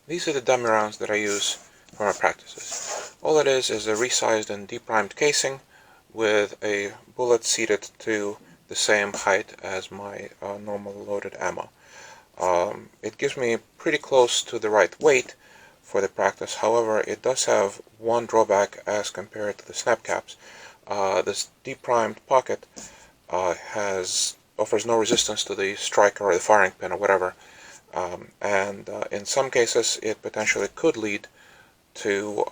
These are the dummy rounds that I use for my practices. All it is a resized and deprimed casing with a bullet seated to the same height as my normal loaded ammo. It gives me pretty close to the right weight for the practice. However, it does have one drawback as compared to the snap caps. This deprimed pocket offers no resistance to the striker or the firing pin or whatever, and in some cases it potentially could lead to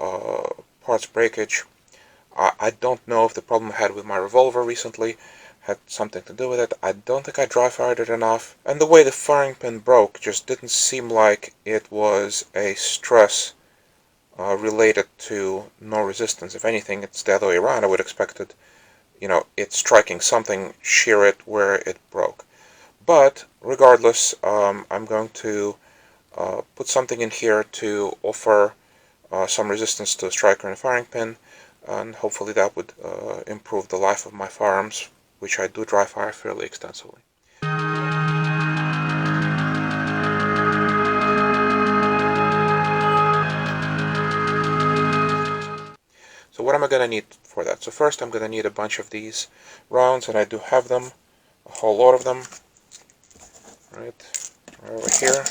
parts breakage. I don't know if the problem I had with my revolver recently had something to do with it. I don't think I dry fired it enough, and the way the firing pin broke just didn't seem like it was a stress related to no resistance. If anything, it's the other way around. I would expect it, it striking something, shear it where it broke. But regardless, I'm going to put something in here to offer some resistance to the striker and firing pin, and hopefully that would improve the life of my firearms, which I do dry fire fairly extensively. So what am I going to need for that? So first I'm going to need a bunch of these rounds, and I do have them, a whole lot of them, right over here.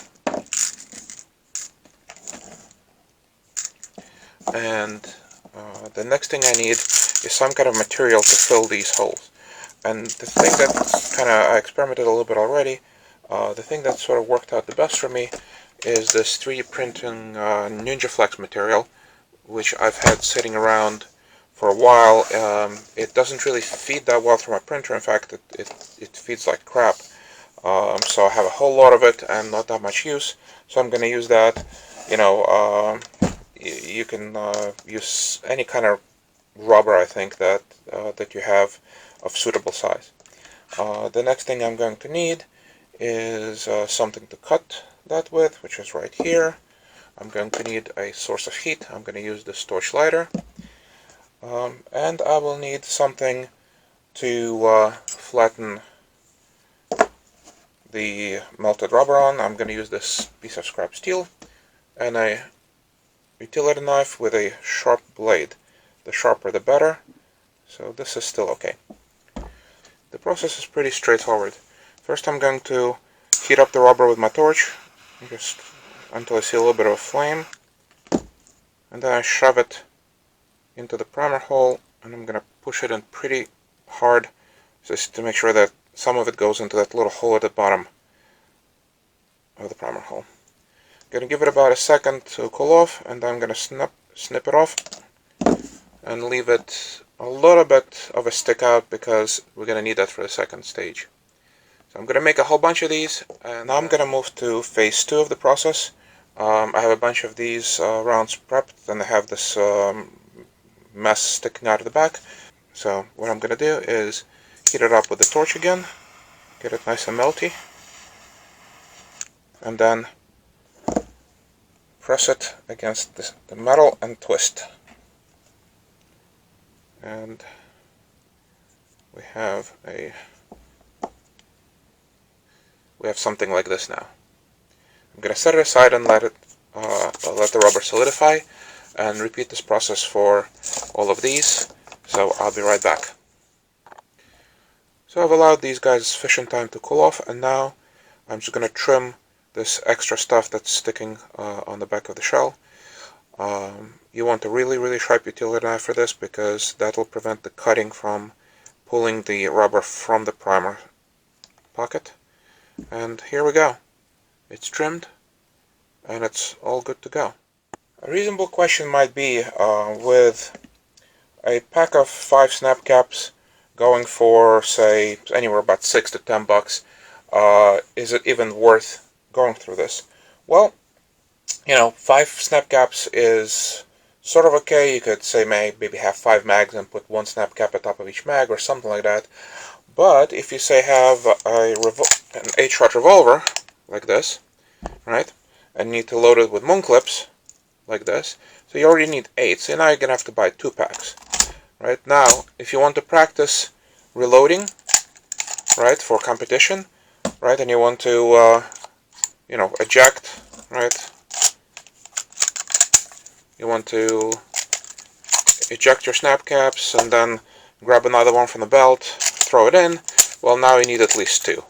And the next thing I need is some kind of material to fill these holes. And the thing that I experimented a little bit already, the thing that sort of worked out the best for me is this 3D printing NinjaFlex material, which I've had sitting around for a while. It doesn't really feed that well through my printer. In fact, it feeds like crap. So I have a whole lot of it and not that much use. So I'm going to use that. You can use any kind of rubber, I think, that you have of suitable size. The next thing I'm going to need is something to cut that with, which is right here. I'm going to need a source of heat. I'm going to use this torch lighter. And I will need something to flatten the melted rubber on. I'm going to use this piece of scrap steel and a utility knife with a sharp blade. The sharper the better, so this is still okay. The process is pretty straightforward. First I'm going to heat up the rubber with my torch, just until I see a little bit of a flame, and then I shove it into the primer hole, and I'm going to push it in pretty hard just to make sure that some of it goes into that little hole at the bottom of the primer hole. I'm going to give it about a second to cool off, and then I'm going to snip it off and leave it a little bit of a stick out because we're going to need that for the second stage. So I'm going to make a whole bunch of these, and now I'm going to move to phase 2 of the process. I have a bunch of these rounds prepped, and I have this mess sticking out of the back. So what I'm going to do is heat it up with the torch again, get it nice and melty, and then press it against the metal and twist. And we have something like this now. I'm going to set it aside and let the rubber solidify, and repeat this process for all of these. So I'll be right back. So I've allowed these guys sufficient time to cool off, and now I'm just going to trim this extra stuff that's sticking on the back of the shell. You want a really sharp utility knife for this, because that will prevent the cutting from pulling the rubber from the primer pocket. And here we go. It's trimmed, and it's all good to go. A reasonable question might be, with a pack of 5 snap caps going for, say, anywhere about $6 to $10, is it even worth going through this? Well, 5 snap caps is sort of okay. You could say maybe have 5 mags and put 1 snap cap at top of each mag or something like that. But if you say have an 8-shot revolver like this, right, and need to load it with moon clips like this, so you already need 8. So now you're gonna have to buy 2 packs. Right now, if you want to practice reloading, right, for competition, right, and you want to eject, right, You want to eject your snap caps and then grab another one from the belt, throw it in. Well, now you need at least 2,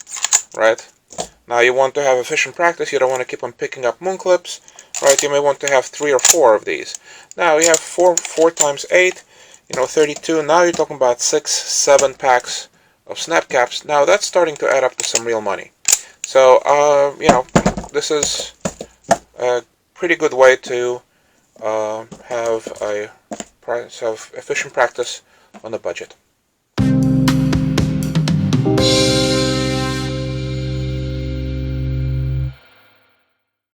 right? Now you want to have efficient practice. You don't want to keep on picking up moon clips, right? You may want to have 3 or 4 of these. Now you have 4 times 8, 32. Now you're talking about 6, 7 packs of snap caps. Now that's starting to add up to some real money. So, this is a pretty good way to have efficient practice on a budget.